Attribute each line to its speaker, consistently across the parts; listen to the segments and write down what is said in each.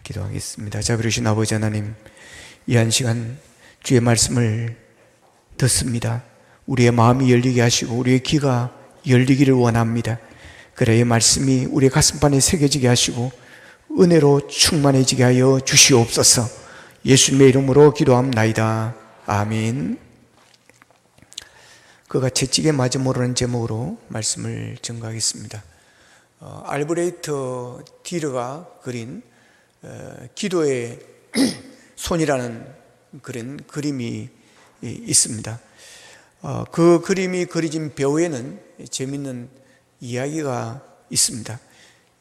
Speaker 1: 기도하겠습니다. 자비로우신 아버지 하나님, 이 한 시간 주의 말씀을 듣습니다. 우리의 마음이 열리게 하시고 우리의 귀가 열리기를 원합니다. 그래야 말씀이 우리의 가슴판에 새겨지게 하시고 은혜로 충만해지게 하여 주시옵소서. 예수님의 이름으로 기도합나이다. 아멘. 그가 채찍에 맞음으로라는 제목으로 말씀을 전가하겠습니다. 알브레이트 디르가 그린 기도의 손이라는 그런 그림이 있습니다. 그 그림이 그려진 벽에는 재미있는 이야기가 있습니다.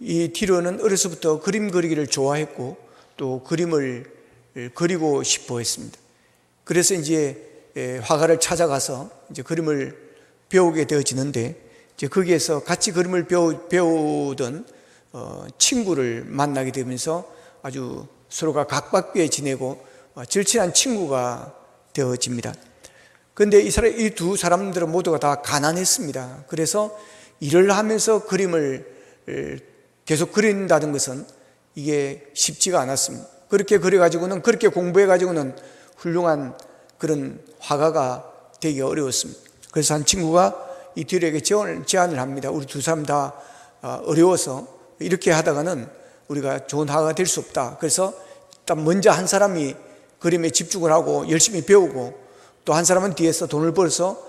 Speaker 1: 이 디르는 어려서부터 그림 그리기를 좋아했고 또 그림을 그리고 싶어 했습니다. 그래서 이제 화가를 찾아가서 이제 그림을 배우게 되어지는데, 이제 거기에서 같이 그림을 배우던 친구를 만나게 되면서 아주 서로가 각박하게 지내고 절친한 친구가 되어집니다. 그런데 이 두 사람들은 모두가 다 가난했습니다. 그래서 일을 하면서 그림을 계속 그린다는 것은 이게 쉽지가 않았습니다. 그렇게 그려가지고는, 그렇게 공부해가지고는 훌륭한 그런 화가가 되기 어려웠습니다. 그래서 한 친구가 이 디르에게 제안을 합니다. 우리 두 사람 다 어려워서 이렇게 하다가는 우리가 좋은 화가가 될 수 없다. 그래서 일단 먼저 한 사람이 그림에 집중을 하고 열심히 배우고, 또 한 사람은 뒤에서 돈을 벌어서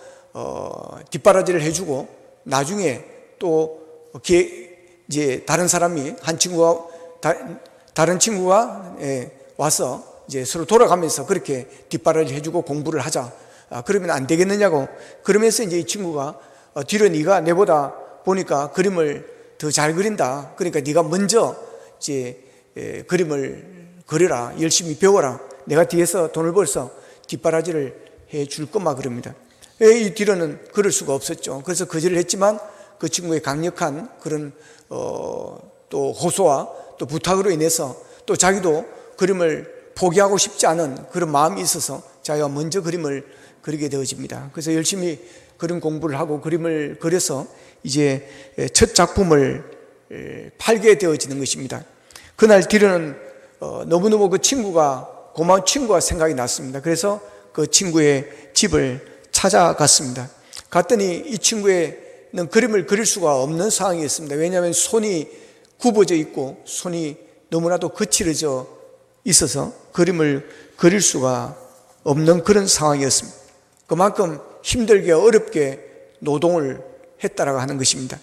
Speaker 1: 뒷바라지를 해주고, 나중에 또 이제 다른 사람이 다른 친구가 와서 이제 서로 돌아가면서 그렇게 뒷바라지를 해주고 공부를 하자. 그러면 안 되겠느냐고. 그러면서 이제 이 친구가 디르, 네가 내보다 보니까 그림을 더 잘 그린다. 그러니까 네가 먼저 이제 그림을 그려라. 열심히 배워라. 내가 뒤에서 돈을 벌어서 뒷바라지를 해 줄 거마. 그럽니다. 이 디르는 그럴 수가 없었죠. 그래서 거절을 했지만 그 친구의 강력한 그런 또 호소와 또 부탁으로 인해서 또 자기도 그림을 포기하고 싶지 않은 그런 마음이 있어서 자기가 먼저 그림을 그리게 되어집니다. 그래서 열심히 그림 공부를 하고 그림을 그려서 이제 첫 작품을 팔게 되어지는 것입니다. 그날 디르는 너무너무 그 친구가, 고마운 친구가 생각이 났습니다. 그래서 그 친구의 집을 찾아갔습니다. 갔더니 이 친구는 그림을 그릴 수가 없는 상황이었습니다. 왜냐하면 손이 굽어져 있고 손이 너무나도 거칠어져 있어서 그림을 그릴 수가 없는 그런 상황이었습니다. 그만큼 힘들게 어렵게 노동을 했다라고 하는 것입니다.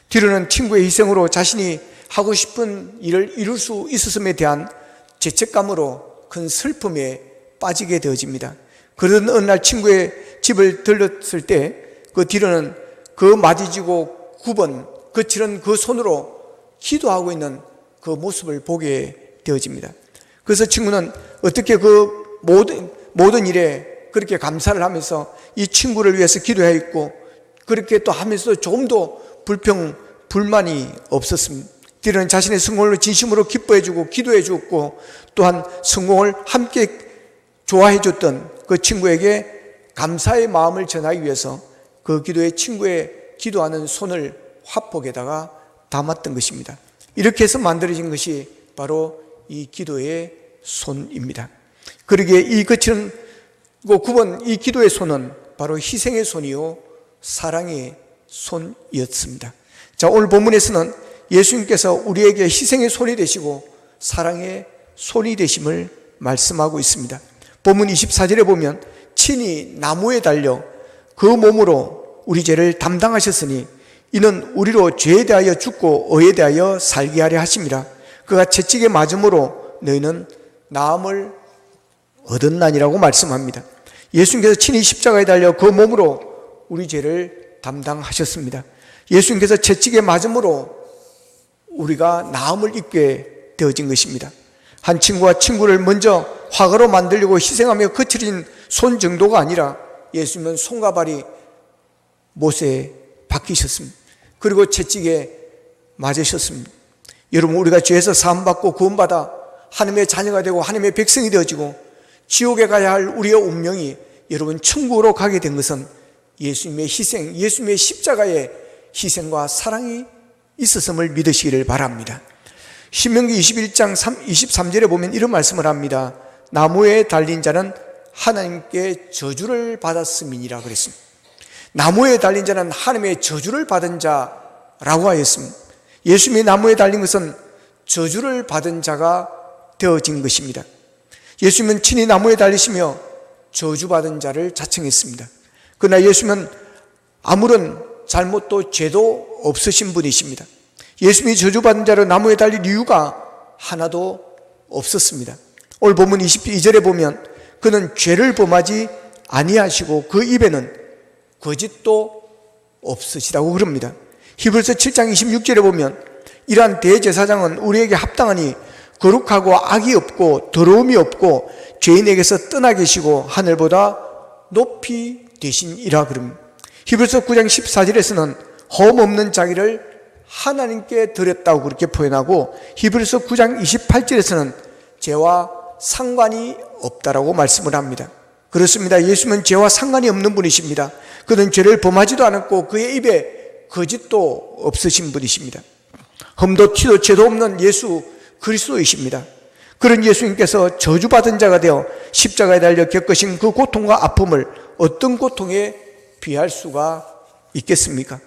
Speaker 1: 디르는 친구의 희생으로 자신이 하고 싶은 일을 이룰 수 있었음에 대한 죄책감으로 큰 슬픔에 빠지게 되어집니다. 그러던 어느 날 친구의 집을 들렀을 때 그 디르는 그 마디지고 굽은 거칠은 그 손으로 기도하고 있는 그 모습을 보게 되어집니다. 그래서 친구는 어떻게 그 모든 일에 그렇게 감사를 하면서 이 친구를 위해서 기도해 있고, 그렇게 또 하면서 조금도 불만이 없었습니다. 디르는 자신의 성공을 진심으로 기뻐해 주고 기도해 주었고, 또한 성공을 함께 좋아해 줬던 그 친구에게 감사의 마음을 전하기 위해서 그 기도에 친구의 기도하는 손을 화폭에다가 담았던 것입니다. 이렇게 해서 만들어진 것이 바로 이 기도의 손입니다. 그러기에 이 거칠은 굽은 이 기도의 손은 바로 희생의 손이요 사랑의 손이었습니다. 자, 오늘 본문에서는 예수님께서 우리에게 희생의 손이 되시고 사랑의 손이 되심을 말씀하고 있습니다. 본문 24절에 보면 친히 나무에 달려 그 몸으로 우리 죄를 담당하셨으니 이는 우리로 죄에 대하여 죽고 의에 대하여 살게 하려 하심이라. 그가 채찍에 맞음으로 너희는 나음을 얻었나니라고 말씀합니다. 예수님께서 친히 십자가에 달려 그 몸으로 우리 죄를 담당하셨습니다. 예수님께서 채찍에 맞음으로 우리가 나음을 입게 되어진 것입니다. 한 친구가 친구를 먼저 화가로 만들려고 희생하며 거칠어진 손 정도가 아니라 예수님은 손과 발이 못에 박히셨습니다. 그리고 채찍에 맞으셨습니다. 여러분, 우리가 죄에서 사함받고 구원받아 하나님의 자녀가 되고 하나님의 백성이 되어지고 지옥에 가야 할 우리의 운명이 여러분 천국으로 가게 된 것은 예수님의 희생, 예수님의 십자가의 희생과 사랑이 있었음을 믿으시기를 바랍니다. 신명기 21장 23절에 보면 이런 말씀을 합니다. 나무에 달린 자는 하나님께 저주를 받았음이니라 그랬습니다. 나무에 달린 자는 하나님의 저주를 받은 자라고 하였습니다. 예수님이 나무에 달린 것은 저주를 받은 자가 되어진 것입니다. 예수님은 친히 나무에 달리시며 저주받은 자를 자청했습니다. 그러나 예수님은 아무런 잘못도 죄도 없으신 분이십니다. 예수님이 저주받은 자로 나무에 달릴 이유가 하나도 없었습니다. 오늘 본문 22절에 보면 그는 죄를 범하지 아니하시고 그 입에는 거짓도 없으시다고 그럽니다. 히브리서 7장 26절에 보면 이러한 대제사장은 우리에게 합당하니 거룩하고 악이 없고 더러움이 없고 죄인에게서 떠나 계시고 하늘보다 높이 되시니라 그럽니다. 히브리서 9장 14절에서는 험 없는 자기를 하나님께 드렸다고 그렇게 표현하고 히브리서 9장 28절에서는 죄와 상관이 없다라고 말씀을 합니다. 그렇습니다. 예수님은 죄와 상관이 없는 분이십니다. 그는 죄를 범하지도 않았고 그의 입에 거짓도 없으신 분이십니다. 흠도 티도 죄도 없는 예수 그리스도이십니다. 그런 예수님께서 저주받은 자가 되어 십자가에 달려 겪으신 그 고통과 아픔을 어떤 고통에 비할 수가 있겠습니까?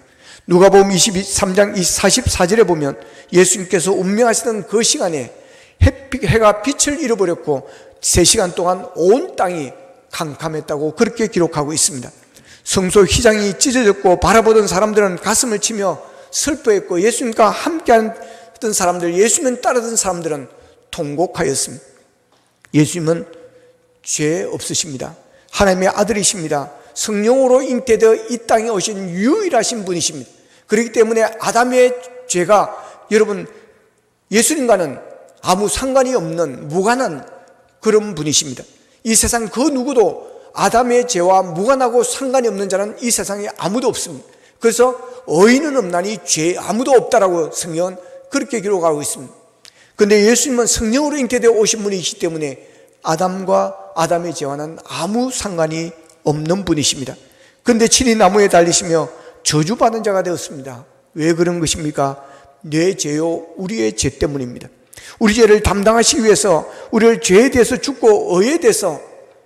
Speaker 1: 누가복음 23장 44절에 보면 예수님께서 운명하시던 그 시간에 해가 빛을 잃어버렸고 3시간 동안 온 땅이 캄캄했다고 그렇게 기록하고 있습니다. 성소 휘장이 찢어졌고 바라보던 사람들은 가슴을 치며 슬퍼했고 예수님과 함께하던 사람들, 예수님 따르던 사람들은 통곡하였습니다. 예수님은 죄 없으십니다. 하나님의 아들이십니다. 성령으로 잉태되어 이 땅에 오신 유일하신 분이십니다. 그렇기 때문에 아담의 죄가 여러분 예수님과는 아무 상관이 없는 무관한 그런 분이십니다. 이 세상 그 누구도 아담의 죄와 무관하고 상관이 없는 자는 이 세상에 아무도 없습니다. 그래서 의인은 없나니 죄 아무도 없다라고 성경은 그렇게 기록하고 있습니다. 그런데 예수님은 성령으로 잉태되어 오신 분이시기 때문에 아담과 아담의 죄와는 아무 상관이 없는 분이십니다. 그런데 친히 나무에 달리시며 저주받은 자가 되었습니다. 왜 그런 것입니까? 내 죄요 우리의 죄 때문입니다. 우리 죄를 담당하시기 위해서 우리를 죄에 대해서 죽고 의에 대해서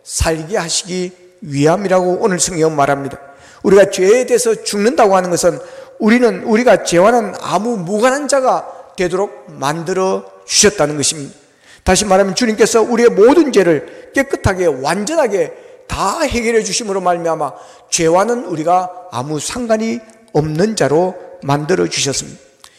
Speaker 1: 살게 하시기 위함이라고 오늘 성경은 말합니다. 우리가 죄에 대해서 죽는다고 하는 것은 우리가 죄와는 아무 무관한 자가 되도록 만들어 주셨다는 것입니다. 다시 말하면 주님께서 우리의 모든 죄를 깨끗하게 완전하게 다 해결해 주심으로 말미암아 죄와는 우리가 아무 상관이 없는 자로 만들어 주셨습니다.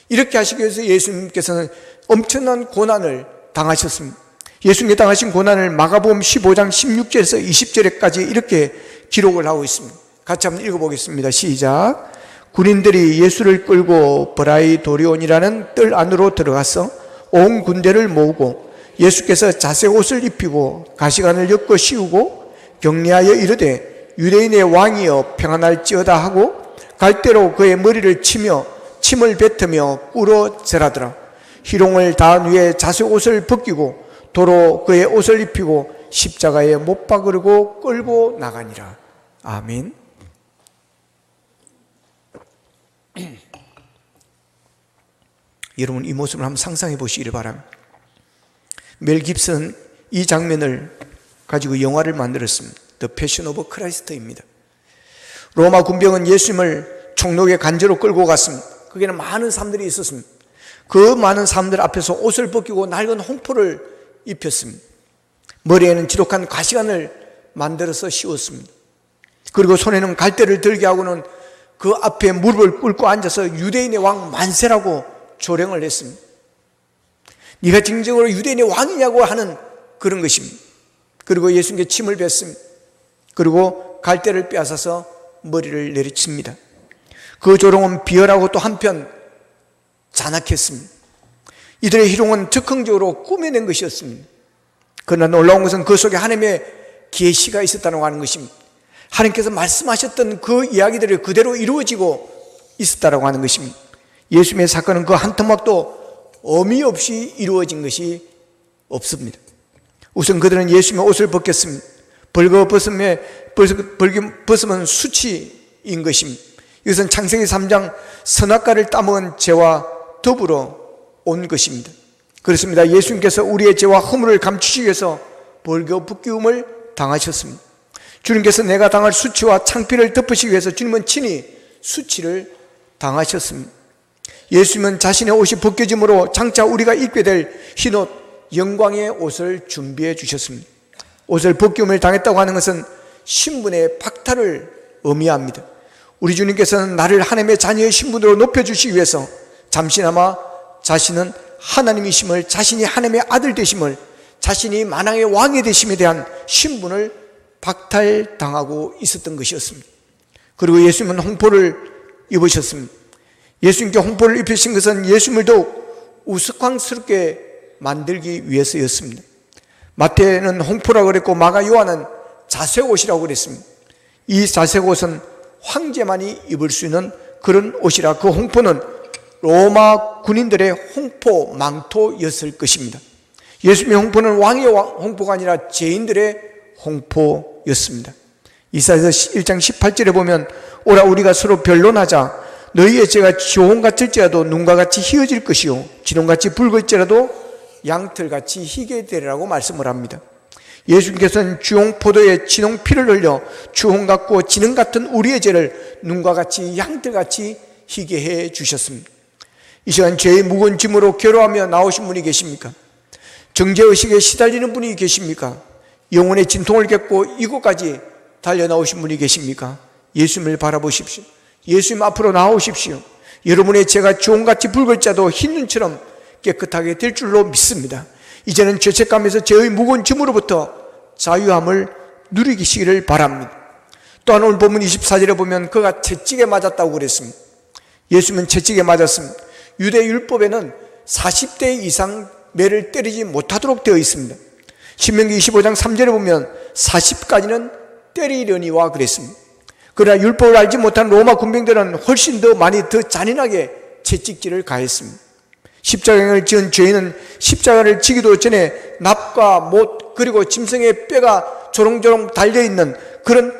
Speaker 1: 이렇게 하시기 위해서 예수님께서는 엄청난 고난을 당하셨습니다. 예수님이 당하신 고난을 마가복음 15장 16절에서 20절까지 이렇게 기록을 하고 있습니다. 같이 한번 읽어보겠습니다. 시작. 군인들이 예수를 끌고 브라이도리온이라는 뜰 안으로 들어가서 온 군대를 모으고 예수께서 자색 옷을 입히고 가시관을 엮어 씌우고 격려하여 이르되 유대인의 왕이여 평안할지어다 하고 갈대로 그의 머리를 치며 침을 뱉으며 꿇어 절하더라. 희롱을 다한 후에 자색 옷을 벗기고 도로 그의 옷을 입히고 십자가에 못 박으려고 끌고 나가니라. 아멘. 여러분 이 모습을 한번 상상해 보시기를 바랍니다. 멜 깁슨은 이 장면을 가지고 영화를 만들었습니다. The Passion of Christ입니다. 로마 군병은 예수님을 총독의 간제로 끌고 갔습니다. 거기에는 많은 사람들이 있었습니다. 그 많은 사람들 앞에서 옷을 벗기고 낡은 홍포를 입혔습니다. 머리에는 지독한 가시관을 만들어서 씌웠습니다. 그리고 손에는 갈대를 들게 하고는 그 앞에 무릎을 꿇고 앉아서 유대인의 왕 만세라고 조령을 했습니다. 네가 진정으로 유대인의 왕이냐고 하는 그런 것입니다. 그리고 예수님께 침을 뱉습니다. 그리고 갈대를 빼앗아서 머리를 내리칩니다. 그 조롱은 비열하고 또 한편 잔악했습니다. 이들의 희롱은 즉흥적으로 꾸며낸 것이었습니다. 그러나 놀라운 것은 그 속에 하나님의 계시가 있었다고 하는 것입니다. 하나님께서 말씀하셨던 그 이야기들이 그대로 이루어지고 있었다고 하는 것입니다. 예수님의 사건은 그 한 토막도 어미 없이 이루어진 것이 없습니다. 우선 그들은 예수님의 옷을 벗겼습니다. 벌거벗으면 수치인 것입니다. 이것은 창세기 3장 선악과를 따먹은 죄와 더불어 온 것입니다. 그렇습니다. 예수님께서 우리의 죄와 허물을 감추시기 위해서 벌교 북기움을 당하셨습니다. 주님께서 내가 당할 수치와 창피를 덮으시기 위해서 주님은 친히 수치를 당하셨습니다. 예수님은 자신의 옷이 벗겨짐으로 장차 우리가 입게 될 흰옷, 영광의 옷을 준비해 주셨습니다. 옷을 벗김을 당했다고 하는 것은 신분의 박탈을 의미합니다. 우리 주님께서는 나를 하나님의 자녀의 신분으로 높여주시기 위해서 잠시나마 자신은 하나님이심을, 자신이 하나님의 아들 되심을, 자신이 만왕의 왕이 되심에 대한 신분을 박탈당하고 있었던 것이었습니다. 그리고 예수님은 홍포를 입으셨습니다. 예수님께 홍포를 입히신 것은 예수님을 더욱 우스꽝스럽게 만들기 위해서였습니다. 마태는 홍포라고 그랬고 마가 요한은 자색옷이라고 그랬습니다. 이 자색옷은 황제만이 입을 수 있는 그런 옷이라 그 홍포는 로마 군인들의 홍포 망토였을 것입니다. 예수님의 홍포는 왕의 홍포가 아니라 죄인들의 홍포였습니다. 이사야서 1장 18절에 보면 오라 우리가 서로 변론하자 너희의 죄가 지홍 같을지라도 눈과 같이 희어질 것이요 지롱같이 붉을지라도 양털같이 희게 되리라고 말씀을 합니다. 예수님께서는 주홍 포도에 진홍 피를 흘려 주홍 같고 진홍 같은 우리의 죄를 눈과 같이 양털같이 희게 해 주셨습니다. 이 시간 죄의 무거운 짐으로 괴로워하며 나오신 분이 계십니까? 정죄의식에 시달리는 분이 계십니까? 영혼의 진통을 겪고 이곳까지 달려나오신 분이 계십니까? 예수님을 바라보십시오. 예수님 앞으로 나오십시오. 여러분의 죄가 주홍같이 붉을 자도 흰 눈처럼 깨끗하게 될 줄로 믿습니다. 이제는 죄책감에서 죄의 무거운 짐으로부터 자유함을 누리시기를 바랍니다. 또한 오늘 본문 24절에 보면 그가 채찍에 맞았다고 그랬습니다. 예수님은 채찍에 맞았습니다. 유대 율법에는 40대 이상 매를 때리지 못하도록 되어 있습니다. 신명기 25장 3절에 보면 40까지는 때리려니와 그랬습니다. 그러나 율법을 알지 못한 로마 군병들은 훨씬 더 많이 더 잔인하게 채찍질을 가했습니다. 십자가를 지은 죄인은 십자가를 지기도 전에 납과 못 그리고 짐승의 뼈가 조롱조롱 달려있는 그런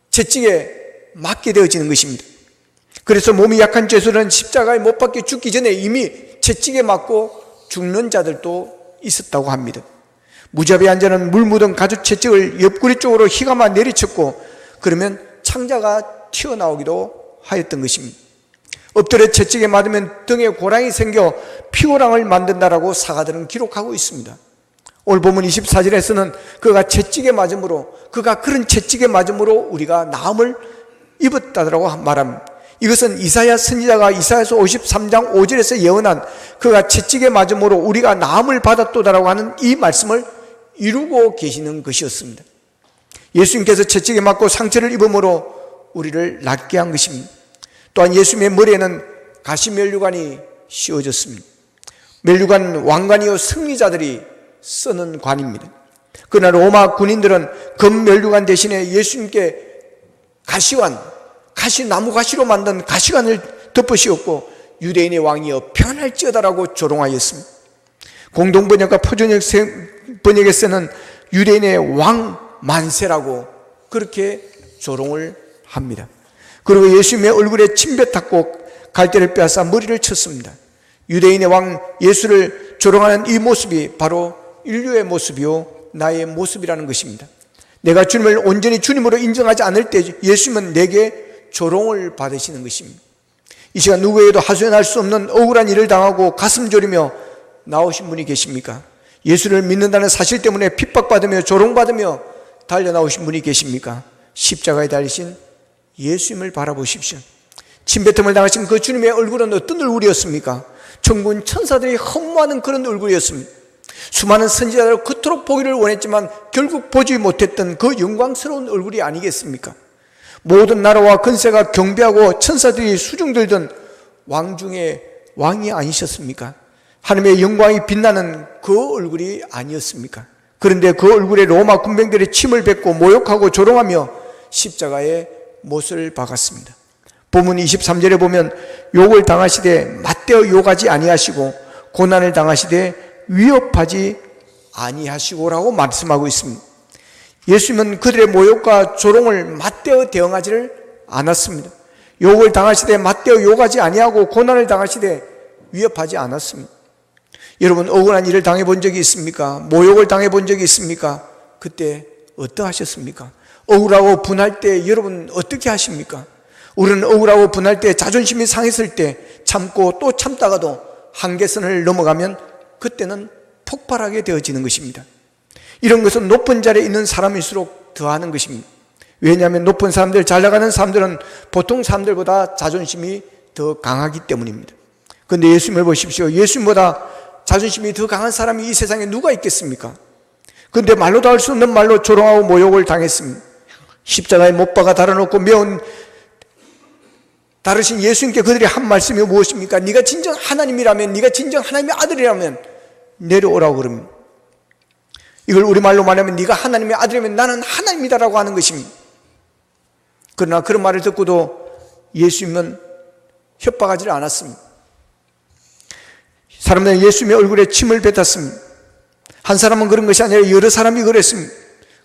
Speaker 1: 채찍에 맞게 되어지는 것입니다. 그래서 몸이 약한 죄수는 십자가에 못 박혀 죽기 전에 이미 채찍에 맞고 죽는 자들도 있었다고 합니다. 무자비한 자는 물 묻은 가죽 채찍을 옆구리 쪽으로 휘감아 내리쳤고 그러면 창자가 튀어나오기도 하였던 것입니다. 엎드려 채찍에 맞으면 등에 고랑이 생겨 피고랑을 만든다라고 사가들은 기록하고 있습니다. 오늘 본문 24절에서는 그가 채찍에 맞음으로 그가 그런 채찍에 맞음으로 우리가 나음을 입었다라고 말합니다. 이것은 이사야 선지자가 이사야서 53장 5절에서 예언한 그가 채찍에 맞음으로 우리가 나음을 받았도다라고 하는 이 말씀을 이루고 계시는 것이었습니다. 예수님께서 채찍에 맞고 상처를 입음으로 우리를 낫게 한 것입니다. 또한 예수님의 머리에는 가시면류관이 씌워졌습니다. 면류관 왕관이요 승리자들이 쓰는 관입니다. 그러나 로마 군인들은 금면류관 대신에 예수님께 나무 가시로 만든 가시관을 덮으시었고 유대인의 왕이여 편할지어다라고 조롱하였습니다. 공동번역과 표준번역에서는 유대인의 왕 만세라고 그렇게 조롱을 합니다. 그리고 예수님의 얼굴에 침 뱉었고 갈대를 빼앗아 머리를 쳤습니다. 유대인의 왕 예수를 조롱하는 이 모습이 바로 인류의 모습이요 나의 모습이라는 것입니다. 내가 주님을 온전히 주님으로 인정하지 않을 때 예수님은 내게 조롱을 받으시는 것입니다. 이 시간 누구에게도 하소연할 수 없는 억울한 일을 당하고 가슴 졸이며 나오신 분이 계십니까? 예수를 믿는다는 사실 때문에 핍박받으며 조롱받으며 달려나오신 분이 계십니까? 십자가에 달리신 예수님을 바라보십시오. 침뱉음을 당하신 그 주님의 얼굴은 어떤 얼굴이었습니까? 천군 천사들이 흠모하는 그런 얼굴이었습니다. 수많은 선지자들 그토록 보기를 원했지만 결국 보지 못했던 그 영광스러운 얼굴이 아니겠습니까? 모든 나라와 권세가 경배하고 천사들이 수중들던 왕 중에 왕이 아니셨습니까? 하나님의 영광이 빛나는 그 얼굴이 아니었습니까? 그런데 그 얼굴에 로마 군병들의 침을 뱉고 모욕하고 조롱하며 십자가에 못을 박았습니다. 본문 23절에 보면 욕을 당하시되 맞대어 욕하지 아니하시고 고난을 당하시되 위협하지 아니하시고라고 말씀하고 있습니다. 예수님은 그들의 모욕과 조롱을 맞대어 대응하지를 않았습니다. 욕을 당하시되 맞대어 욕하지 아니하고 고난을 당하시되 위협하지 않았습니다. 여러분 억울한 일을 당해본 적이 있습니까? 모욕을 당해본 적이 있습니까? 그때 어떠하셨습니까? 억울하고 분할 때 여러분 어떻게 하십니까? 우리는 억울하고 분할 때, 자존심이 상했을 때 참고 또 참다가도 한계선을 넘어가면 그때는 폭발하게 되어지는 것입니다. 이런 것은 높은 자리에 있는 사람일수록 더하는 것입니다. 왜냐하면 높은 사람들, 잘 나가는 사람들은 보통 사람들보다 자존심이 더 강하기 때문입니다. 그런데 예수님을 보십시오. 예수님보다 자존심이 더 강한 사람이 이 세상에 누가 있겠습니까? 그런데 말로도 할 수 없는 말로 조롱하고 모욕을 당했습니다. 십자가에 못 박아 달아놓고 매운 다르신 예수님께 그들이 한 말씀이 무엇입니까? 네가 진정 하나님이라면, 네가 진정 하나님의 아들이라면 내려오라고 그럽니다. 이걸 우리말로 말하면 네가 하나님의 아들이라면 나는 하나님이다라고 하는 것입니다. 그러나 그런 말을 듣고도 예수님은 협박하지 않았습니다. 사람들은 예수님의 얼굴에 침을 뱉었습니다. 한 사람은 그런 것이 아니라 여러 사람이 그랬습니다.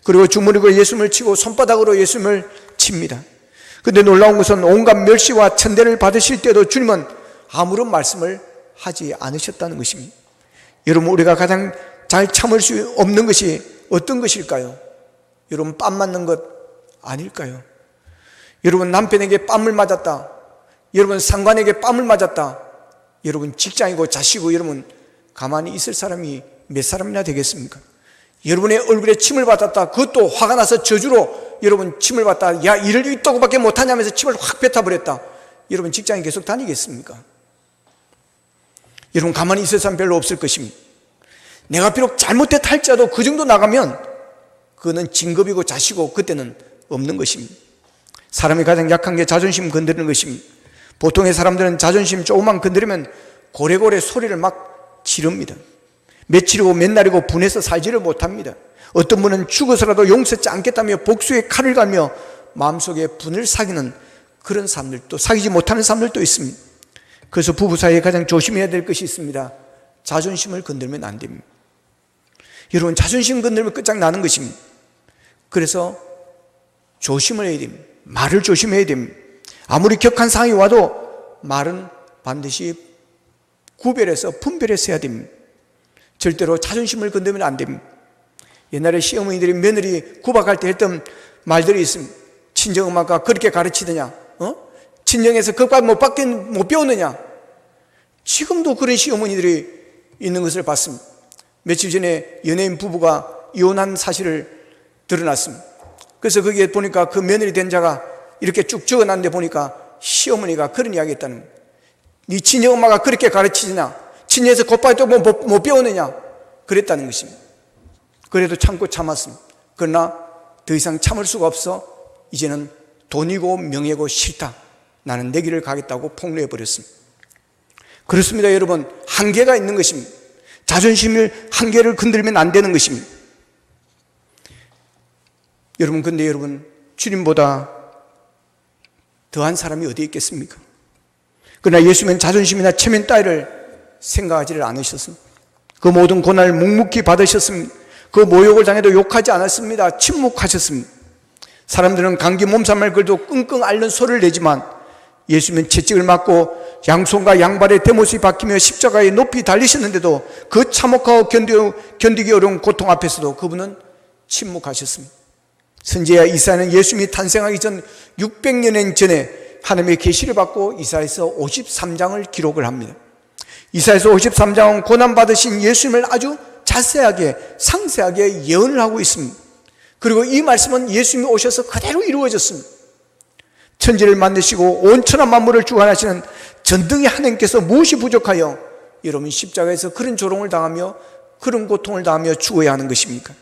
Speaker 1: 그리고 주무르고 예수님을 치고 손바닥으로 예수님을 칩니다. 그런데 놀라운 것은 온갖 멸시와 천대를 받으실 때도 주님은 아무런 말씀을 하지 않으셨다는 것입니다. 여러분, 우리가 가장 잘 참을 수 없는 것이 어떤 것일까요? 여러분, 뺨 맞는 것 아닐까요? 여러분, 남편에게 뺨을 맞았다, 여러분 상관에게 뺨을 맞았다, 여러분 직장이고 자식이고 여러분 가만히 있을 사람이 몇 사람이나 되겠습니까? 여러분의 얼굴에 침을 받았다, 그것도 화가 나서 저주로 여러분 침을 받다, 야 일을 이따구밖에 못하냐면서 침을 확 뱉어버렸다, 여러분 직장에 계속 다니겠습니까? 여러분 가만히 있을 사람 별로 없을 것입니다. 내가 비록 잘못했다 할지라도 그 정도 나가면 그거는 진급이고 자시고 그때는 없는 것입니다. 사람이 가장 약한 게 자존심 건드리는 것입니다. 보통의 사람들은 자존심 조금만 건드리면 고래고래 소리를 막 지릅니다. 며칠이고 몇 날이고 분해서 살지를 못합니다. 어떤 분은 죽어서라도 용서치 않겠다며 복수의 칼을 갈며 마음속에 분을 사귀는 그런 사람들도, 사귀지 못하는 사람들도 있습니다. 그래서 부부 사이에 가장 조심해야 될 것이 있습니다. 자존심을 건들면 안 됩니다. 여러분, 자존심 건들면 끝장나는 것입니다. 그래서 조심을 해야 됩니다. 말을 조심해야 됩니다. 아무리 격한 상황이 와도 말은 반드시 구별해서 분별해서 해야 됩니다. 절대로 자존심을 건드리면 안 됩니다. 옛날에 시어머니들이 며느리 구박할 때 했던 말들이 있습니다. 친정엄마가 그렇게 가르치더냐? 친정에서 그것까지 못 배우느냐? 지금도 그런 시어머니들이 있는 것을 봤습니다. 며칠 전에 연예인 부부가 이혼한 사실을 드러났습니다. 그래서 거기에 보니까 그 며느리 된 자가 이렇게 쭉 적어놨는데 보니까 시어머니가 그런 이야기 했다는 거예요. 네 친정엄마가 그렇게 가르치느냐? 친정에서 곧바로 또 못 배우느냐? 그랬다는 것입니다. 그래도 참고 참았습니다. 그러나 더 이상 참을 수가 없어 이제는 돈이고 명예고 싫다, 나는 내 길을 가겠다고 폭로해버렸습니다. 그렇습니다. 여러분, 한계가 있는 것입니다. 자존심을, 한계를 건드리면 안 되는 것입니다. 여러분, 근데 여러분, 주님보다 더한 사람이 어디 있겠습니까? 그러나 예수님은 자존심이나 체면 따위를 생각하지를 않으셨습니다. 그 모든 고난을 묵묵히 받으셨습니다. 그 모욕을 당해도 욕하지 않았습니다. 침묵하셨습니다. 사람들은 감기 몸살만 걸도 끙끙 앓는 소리를 내지만 예수님은 채찍을 맞고 양손과 양발의 대못이 박히며 십자가에 높이 달리셨는데도 그 참혹하고 견디기 어려운 고통 앞에서도 그분은 침묵하셨습니다. 선지자 이사야는 예수님이 탄생하기 전 600년 전에 하나님의 계시를 받고 이사야서 53장을 기록을 합니다. 이사야서 53장은 고난받으신 예수님을 아주 자세하게 상세하게 예언을 하고 있습니다. 그리고 이 말씀은 예수님이 오셔서 그대로 이루어졌습니다. 천지를 만드시고 온 천하 만물을 주관하시는 전능의 하나님께서 무엇이 부족하여 여러분 십자가에서 그런 조롱을 당하며 그런 고통을 당하며 죽어야 하는 것입니까?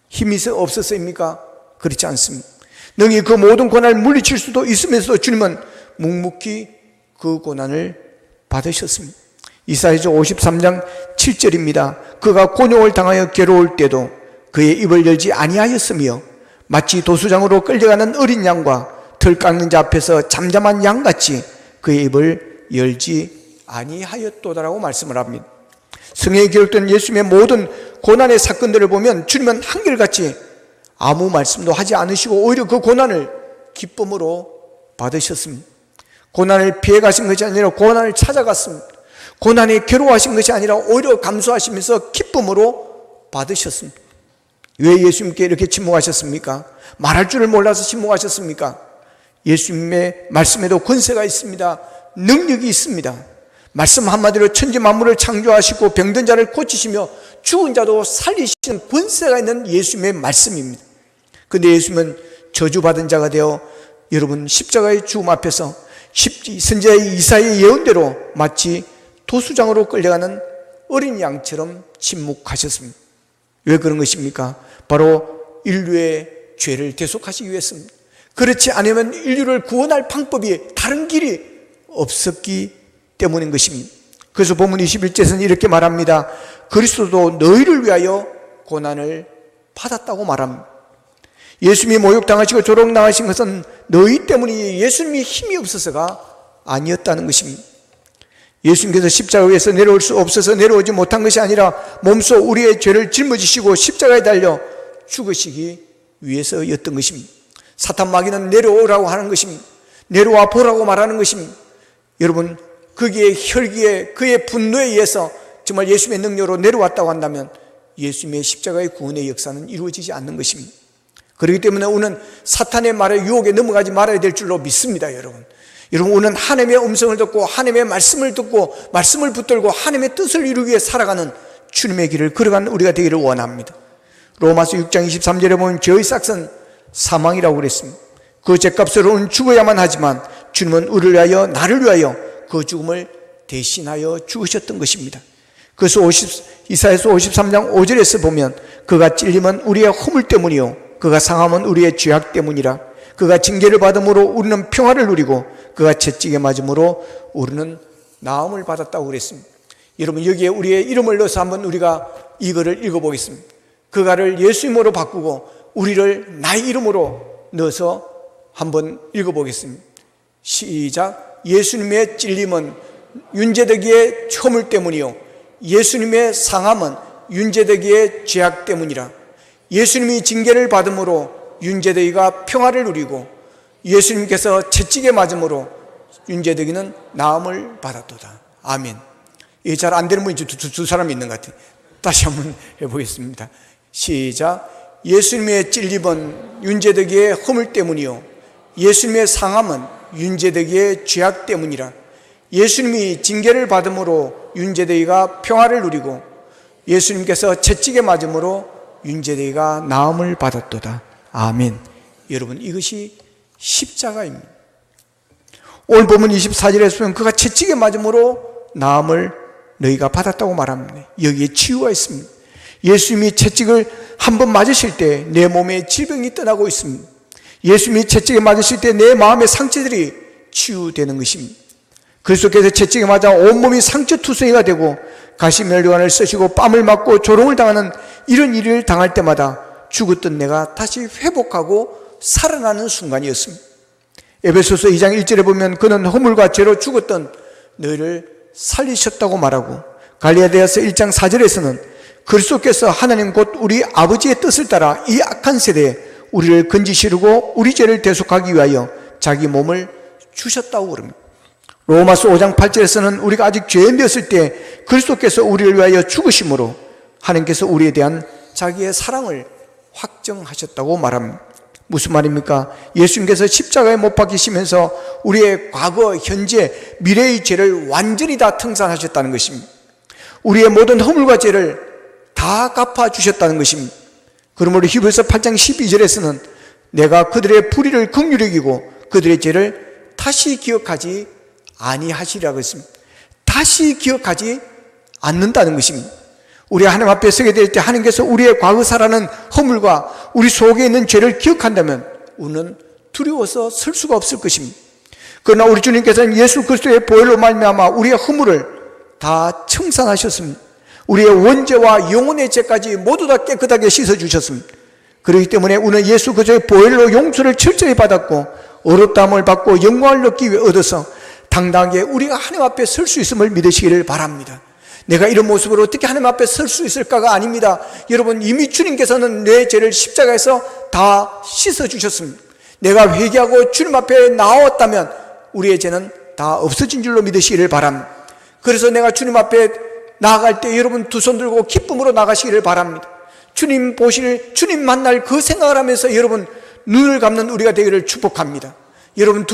Speaker 1: 힘이 없었습니까? 그렇지 않습니다. 능히 그 모든 고난을 물리칠 수도 있으면서도 주님은 묵묵히 그 고난을 받으셨습니다. 이사야서 53장 7절입니다. 그가 곤욕을 당하여 괴로울 때도 그의 입을 열지 아니하였으며 마치 도수장으로 끌려가는 어린 양과 털 깎는 자 앞에서 잠잠한 양같이 그의 입을 열지 아니하였도다라고 말씀을 합니다. 성경에 기록된 예수님의 모든 고난의 사건들을 보면 주님은 한결같이 아무 말씀도 하지 않으시고 오히려 그 고난을 기쁨으로 받으셨습니다. 고난을 피해 가신 것이 아니라 고난을 찾아갔습니다. 고난에 괴로워하신 것이 아니라 오히려 감수하시면서 기쁨으로 받으셨습니다. 왜 예수님께 이렇게 침묵하셨습니까? 말할 줄을 몰라서 침묵하셨습니까? 예수님의 말씀에도 권세가 있습니다. 능력이 있습니다. 말씀 한마디로 천지 만물을 창조하시고 병든 자를 고치시며 죽은 자도 살리시는 권세가 있는 예수님의 말씀입니다. 그런데 예수님은 저주받은 자가 되어 여러분 십자가의 죽음 앞에서 선지자 이사야의 예언대로 마치 도수장으로 끌려가는 어린 양처럼 침묵하셨습니다. 왜 그런 것입니까? 바로 인류의 죄를 대속하시기 위해서입니다. 그렇지 않으면 인류를 구원할 방법이 다른 길이 없었기 때문인 것입니다. 그래서 본문 21절에서는 이렇게 말합니다. 그리스도도 너희를 위하여 고난을 받았다고 말합니다. 예수님이 모욕당하시고 조롱당하신 것은 너희 때문이지 예수님이 힘이 없어서가 아니었다는 것입니다. 예수님께서 십자가 위에서 내려올 수 없어서 내려오지 못한 것이 아니라 몸소 우리의 죄를 짊어지시고 십자가에 달려 죽으시기 위해서였던 것입니다. 사탄 마귀는 내려오라고 하는 것입니다. 내려와 보라고 말하는 것입니다. 여러분, 거기에 혈기에 그의 분노에 의해서 정말 예수님의 능력으로 내려왔다고 한다면 예수님의 십자가의 구원의 역사는 이루어지지 않는 것입니다. 그렇기 때문에 우리는 사탄의 말에 유혹에 넘어가지 말아야 될 줄로 믿습니다. 여러분, 우리는 하나님의 음성을 듣고 하나님의 말씀을 듣고 말씀을 붙들고 하나님의 뜻을 이루기 위해 살아가는 주님의 길을 걸어가는 우리가 되기를 원합니다. 로마서 6장 23절에 보면 저의 삭은 사망이라고 그랬습니다. 그 죄값으로는 죽어야만 하지만 주님은 우리를 위하여 나를 위하여 그 죽음을 대신하여 죽으셨던 것입니다. 그래서 이사야서 53장 5절에서 보면 그가 찔림은 우리의 허물 때문이요 그가 상함은 우리의 죄악 때문이라. 그가 징계를 받음으로 우리는 평화를 누리고 그가 채찍에 맞음으로 우리는 나음을 받았다고 그랬습니다. 여러분, 여기에 우리의 이름을 넣어서 한번 우리가 이거를 읽어보겠습니다. 그가를 예수 이름으로 바꾸고 우리를 나의 이름으로 넣어서 한번 읽어보겠습니다. 시작. 예수님의 찔림은 윤제되기의 허물 때문이요 예수님의 상함은 윤제되기의 죄악 때문이라. 예수님이 징계를 받음으로 윤제되기가 평화를 누리고 예수님께서 채찍에 맞음으로 윤제되기는 나음을 받았도다. 아멘. 이게 잘 안 되는 분이 두 사람이 있는 것 같아요. 다시 한번 해보겠습니다. 시작. 예수님의 찔림은 윤제되기의 허물 때문이요 예수님의 상함은 윤제되기의 죄악 때문이라. 예수님이 징계를 받음으로 윤제되기가 평화를 누리고 예수님께서 채찍에 맞음으로 윤제되기가 나음을 받았도다. 아멘. 여러분, 이것이 십자가입니다. 오늘 본문 24절에서 보면 그가 채찍에 맞음으로 나음을 너희가 받았다고 말합니다. 여기에 치유가 있습니다. 예수님이 채찍을 한번 맞으실 때 내 몸에 질병이 떠나고 있습니다. 예수님이 채찍에 맞으실 때 내 마음의 상처들이 치유되는 것입니다. 그리스도께서 채찍에 맞아 온몸이 상처투성이가 되고 가시면류관을 쓰시고 뺨을 맞고 조롱을 당하는 이런 일을 당할 때마다 죽었던 내가 다시 회복하고 살아나는 순간이었습니다. 에베소서 2장 1절에 보면 그는 허물과 죄로 죽었던 너희를 살리셨다고 말하고 갈라디아서 1장 4절에서는 그리스도께서 하나님 곧 우리 아버지의 뜻을 따라 이 악한 세대에 우리를 건지시르고 우리 죄를 대속하기 위하여 자기 몸을 주셨다고 그럽니다. 로마서 5장 8절에서는 우리가 아직 죄인 되었을 때 그리스도께서 우리를 위하여 죽으심으로 하나님께서 우리에 대한 자기의 사랑을 확정하셨다고 말합니다. 무슨 말입니까? 예수님께서 십자가에 못 박히시면서 우리의 과거, 현재, 미래의 죄를 완전히 다 청산하셨다는 것입니다. 우리의 모든 허물과 죄를 다 갚아주셨다는 것입니다. 그러므로 히브리서 8장 12절에서는 내가 그들의 불의를 긍휼히 여기고 그들의 죄를 다시 기억하지 아니하시리라고 했습니다. 다시 기억하지 않는다는 것입니다. 우리 하나님 앞에 서게 될 때 하나님께서 우리의 과거사라는 허물과 우리 속에 있는 죄를 기억한다면 우리는 두려워서 설 수가 없을 것입니다. 그러나 우리 주님께서는 예수 그리스도의 보혈로 말미암아 우리의 허물을 다 청산하셨습니다. 우리의 원죄와 영혼의 죄까지 모두 다 깨끗하게 씻어주셨습니다. 그렇기 때문에 우리는 예수 그리스도의 보혈로 용서를 철저히 받았고 어렵다함을 받고 영광을 얻기 위해 얻어서 당당하게 우리가 하나님 앞에 설 수 있음을 믿으시기를 바랍니다. 내가 이런 모습으로 어떻게 하나님 앞에 설 수 있을까가 아닙니다. 여러분, 이미 주님께서는 내 죄를 십자가에서 다 씻어주셨습니다. 내가 회개하고 주님 앞에 나왔다면 우리의 죄는 다 없어진 줄로 믿으시기를 바랍니다. 그래서 내가 주님 앞에 나아갈 때 여러분 두 손 들고 기쁨으로 나가시기를 바랍니다. 주님 보실, 주님 만날 그 생각을 하면서 여러분 눈을 감는 우리가 되기를 축복합니다. 여러분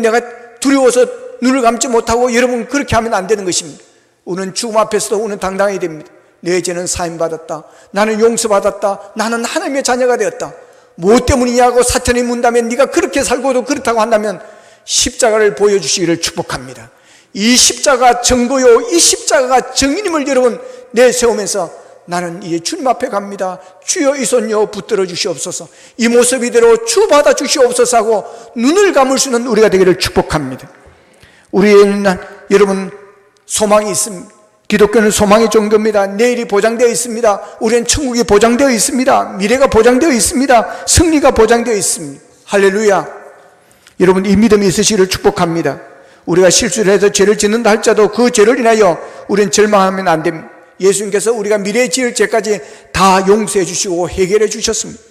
Speaker 1: 내가 두려워서 눈을 감지 못하고 여러분 그렇게 하면 안 되는 것입니다. 우리는 죽음 앞에서도 우리는 당당해야 됩니다. 내 죄는 사함받았다. 나는 용서받았다. 나는 하나님의 자녀가 되었다. 무엇 때문이냐고 사탄이 문다면 네가 그렇게 살고도 그렇다고 한다면 십자가를 보여주시기를 축복합니다. 이 십자가 증거요, 이 십자가가 증인임을 여러분 내세우면서 나는 이제 주님 앞에 갑니다. 주여 이 손요 붙들어 주시옵소서. 이 모습 이대로 주 받아 주시옵소서 하고 눈을 감을 수 있는 우리가 되기를 축복합니다. 우리에는 여러분 소망이 있습니다. 기독교는 소망의 종교입니다. 내일이 보장되어 있습니다. 우리는 천국이 보장되어 있습니다. 미래가 보장되어 있습니다. 승리가 보장되어 있습니다. 할렐루야. 여러분 이 믿음이 있으시기를 축복합니다. 우리가 실수를 해서 죄를 짓는다 할지라도 그 죄를 인하여 우리는 절망하면 안 됩니다. 예수님께서 우리가 미래에 지을 죄까지 다 용서해 주시고 해결해 주셨습니다.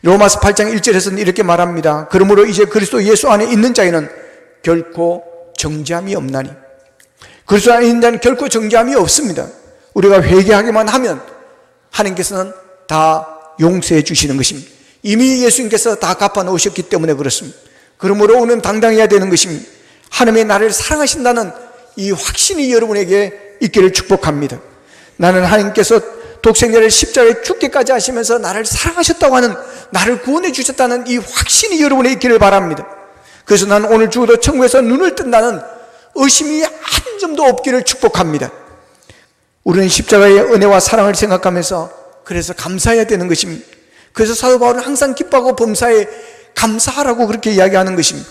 Speaker 1: 로마서 8장 1절에서는 이렇게 말합니다. 그러므로 이제 그리스도 예수 안에 있는 자에는 결코 정죄함이 없나니. 그리스도 안에 있는 자는 결코 정죄함이 없습니다. 우리가 회개하기만 하면 하나님께서는 다 용서해 주시는 것입니다. 이미 예수님께서 다 갚아 놓으셨기 때문에 그렇습니다. 그러므로 우리는 당당해야 되는 것입니다. 하나님의 나를 사랑하신다는 이 확신이 여러분에게 있기를 축복합니다. 나는 하나님께서 독생자를 십자가에 죽기까지 하시면서 나를 사랑하셨다고 하는, 나를 구원해 주셨다는 이 확신이 여러분에 있기를 바랍니다. 그래서 나는 오늘 죽어도 천국에서 눈을 뜬다는 의심이 한 점도 없기를 축복합니다. 우리는 십자가의 은혜와 사랑을 생각하면서 그래서 감사해야 되는 것입니다. 그래서 사도 바울은 항상 기뻐하고 범사에 감사하라고 그렇게 이야기하는 것입니다.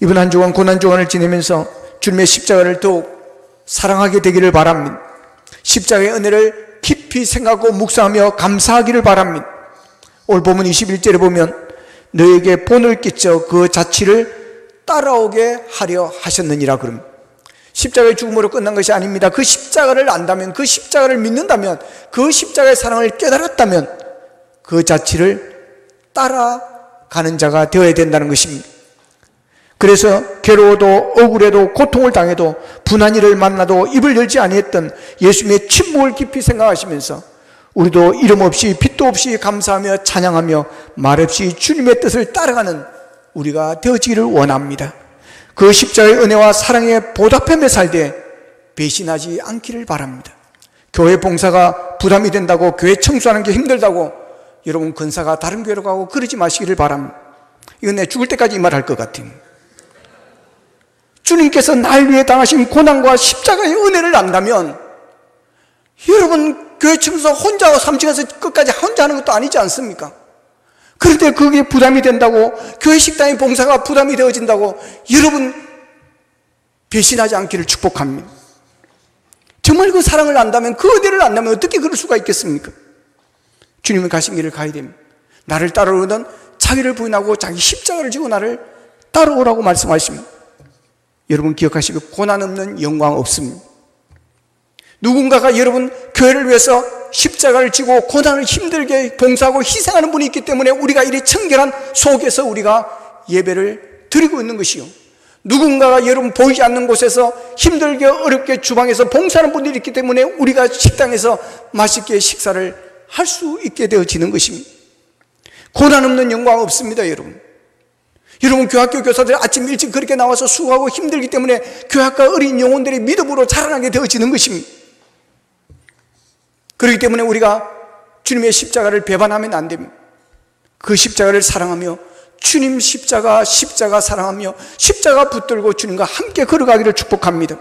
Speaker 1: 이번 한 주간 고난 주간을 지내면서 주님의 십자가를 더욱 사랑하게 되기를 바랍니다. 십자가의 은혜를 깊이 생각하고 묵상하며 감사하기를 바랍니다. 오늘 본문 21절에 보면 너에게 본을 끼쳐 그 자취를 따라오게 하려 하셨느니라 그럽니다. 십자가의 죽음으로 끝난 것이 아닙니다. 그 십자가를 안다면, 그 십자가를 믿는다면, 그 십자가의 사랑을 깨달았다면 그 자취를 따라가는 자가 되어야 된다는 것입니다. 그래서 괴로워도 억울해도 고통을 당해도 분한 일을 만나도 입을 열지 아니했던 예수님의 침묵을 깊이 생각하시면서 우리도 이름 없이 빛도 없이 감사하며 찬양하며 말없이 주님의 뜻을 따라가는 우리가 되어지기를 원합니다. 그 십자가의 은혜와 사랑에 보답하며 살되 배신하지 않기를 바랍니다. 교회 봉사가 부담이 된다고, 교회 청소하는 게 힘들다고 여러분 근사가 다른 교회로 가고 그러지 마시기를 바랍니다. 이건 내 죽을 때까지 이 말 할 것 같아요. 주님께서 날 위해 당하신 고난과 십자가의 은혜를 안다면 여러분 교회 청소 혼자 3층에서 끝까지 혼자 하는 것도 아니지 않습니까? 그런데 그게 부담이 된다고, 교회 식당의 봉사가 부담이 되어진다고 여러분 배신하지 않기를 축복합니다. 정말 그 사랑을 안다면, 그 은혜를 안다면 어떻게 그럴 수가 있겠습니까? 주님은 가신 길을 가야 됩니다. 나를 따라오는 자기를 부인하고 자기 십자가를 지고 나를 따라오라고 말씀하십니다. 여러분 기억하시고 고난 없는 영광 없습니다. 누군가가 여러분 교회를 위해서 십자가를 지고 고난을 힘들게 봉사하고 희생하는 분이 있기 때문에 우리가 이리 청결한 속에서 우리가 예배를 드리고 있는 것이요, 누군가가 여러분 보이지 않는 곳에서 힘들게 어렵게 주방에서 봉사하는 분들이 있기 때문에 우리가 식당에서 맛있게 식사를 할 수 있게 되어지는 것입니다. 고난 없는 영광 없습니다. 여러분 교학교 교사들 아침 일찍 그렇게 나와서 수고하고 힘들기 때문에 교학과 어린 영혼들이 믿음으로 자라나게 되어지는 것입니다. 그렇기 때문에 우리가 주님의 십자가를 배반하면 안 됩니다. 그 십자가를 사랑하며 주님 십자가 사랑하며 십자가 붙들고 주님과 함께 걸어가기를 축복합니다.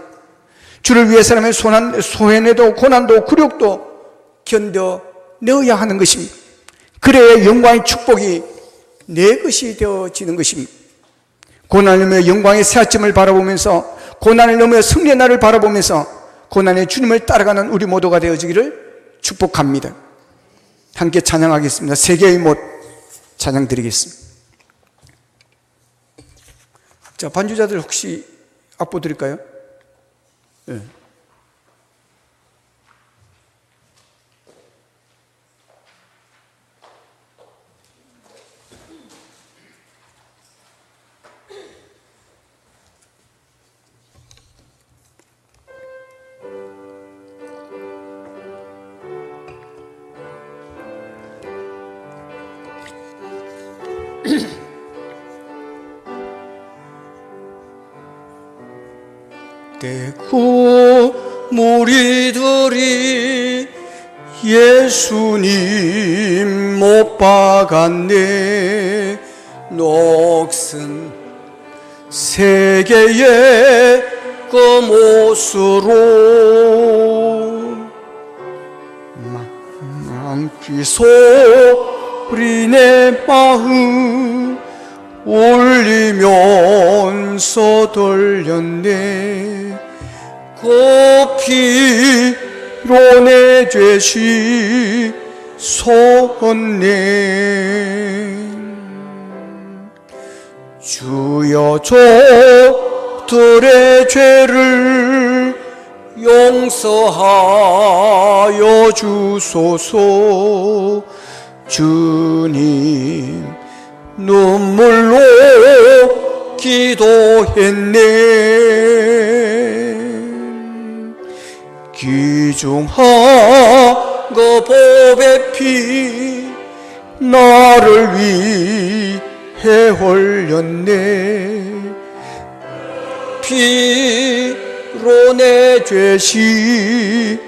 Speaker 1: 주를 위해서라면 소해내도 고난도 굴욕도 견뎌내어야 하는 것입니다. 그래야 영광의 축복이 내 것이 되어지는 것입니다. 고난을 넘어 영광의 새 아침을 바라보면서, 고난을 넘어 승리의 날을 바라보면서 고난의 주님을 따라가는 우리 모두가 되어지기를 축복합니다. 함께 찬양하겠습니다. 세계의 못 찬양 드리겠습니다. 자, 반주자들 혹시 악보 드릴까요? 네. 때 그 무리들이 예수님 못 박았네. 녹슨 세계의 그 못으로 망치 소리 내 마음 울리면서 돌렸네. 그 피로 내 죄 씻었네. 주여 저들의 죄를 용서하여 주소서. 주님 눈물로 기도했네. 귀중한 그 보배 피 나를 위해 흘렸네. 피로 내 죄 씻었네.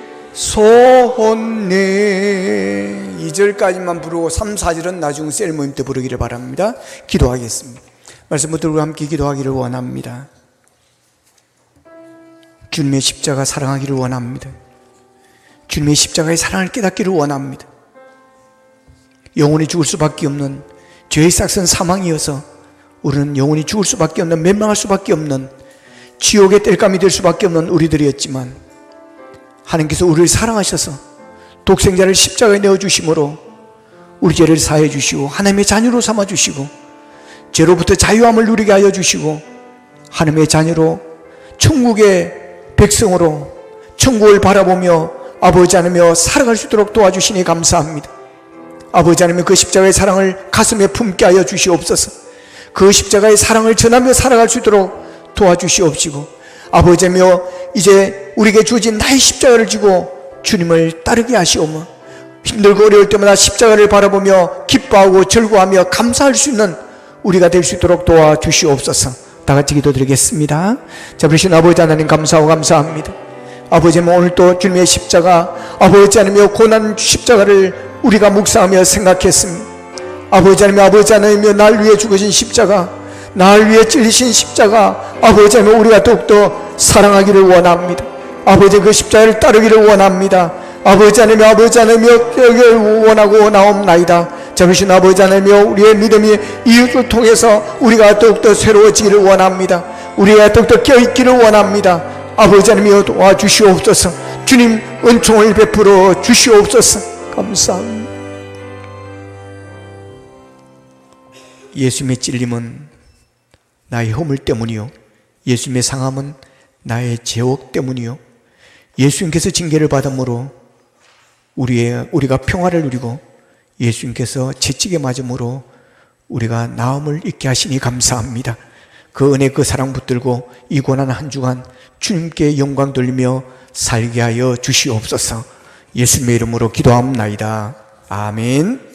Speaker 1: 2절까지만 부르고 3, 4절은 나중 셀 모임 때 부르기를 바랍니다. 기도하겠습니다. 말씀 붙들고 함께 기도하기를 원합니다. 주님의 십자가 사랑하기를 원합니다. 주님의 십자가의 사랑을 깨닫기를 원합니다. 영원히 죽을 수밖에 없는 죄의 싹은 사망이어서 우리는 영원히 죽을 수밖에 없는, 멸망할 수밖에 없는, 지옥의 땔감이 될 수밖에 없는 우리들이었지만 하나님께서 우리를 사랑하셔서 독생자를 십자가에 내어주심으로 우리 죄를 사해 주시고 하나님의 자녀로 삼아 주시고 죄로부터 자유함을 누리게 하여 주시고 하나님의 자녀로 천국의 백성으로 천국을 바라보며 아버지 하나님여 살아갈 수 있도록 도와주시니 감사합니다. 아버지 하나님 그 십자가의 사랑을 가슴에 품게 하여 주시옵소서. 그 십자가의 사랑을 전하며 살아갈 수 있도록 도와주시옵시고 아버지 하나님여 이제 우리에게 주어진 나의 십자가를 지고 주님을 따르게 하시오며 힘들고 어려울 때마다 십자가를 바라보며 기뻐하고 즐거워하며 감사할 수 있는 우리가 될 수 있도록 도와주시옵소서. 다 같이 기도드리겠습니다. 자, 우리 신 아버지 하나님 감사하고 감사합니다. 아버지 하나님 오늘 또 주님의 십자가 아버지 하나님여 고난 십자가를 우리가 묵상하며 생각했습니다. 아버지 하나님여 날 위해 죽으신 십자가, 날 위해 찔리신 십자가 아버지 하나님 우리가 더욱더 사랑하기를 원합니다. 아버지 그 십자가를 따르기를 원합니다. 아버지 하나님여 여기를 원하고 나옵나이다. 자비신 아버지 하나님여 우리의 믿음이 이웃을 통해서 우리가 더욱더 새로워지기를 원합니다. 우리가 더욱더 껴있기를 원합니다. 아버지 하나님여 도와주시옵소서. 주님 은총을 베풀어 주시옵소서. 감사합니다. 예수님의 찔림은 나의 허물 때문이요 예수님의 상함은 나의 죄악 때문이요 예수님께서 징계를 받음으로 우리가 평화를 누리고 예수님께서 채찍에 맞음으로 우리가 나음을 잊게 하시니 감사합니다. 그 은혜 그 사랑 붙들고 이 고난 한 주간 주님께 영광 돌리며 살게 하여 주시옵소서. 예수님의 이름으로 기도합나이다. 아멘.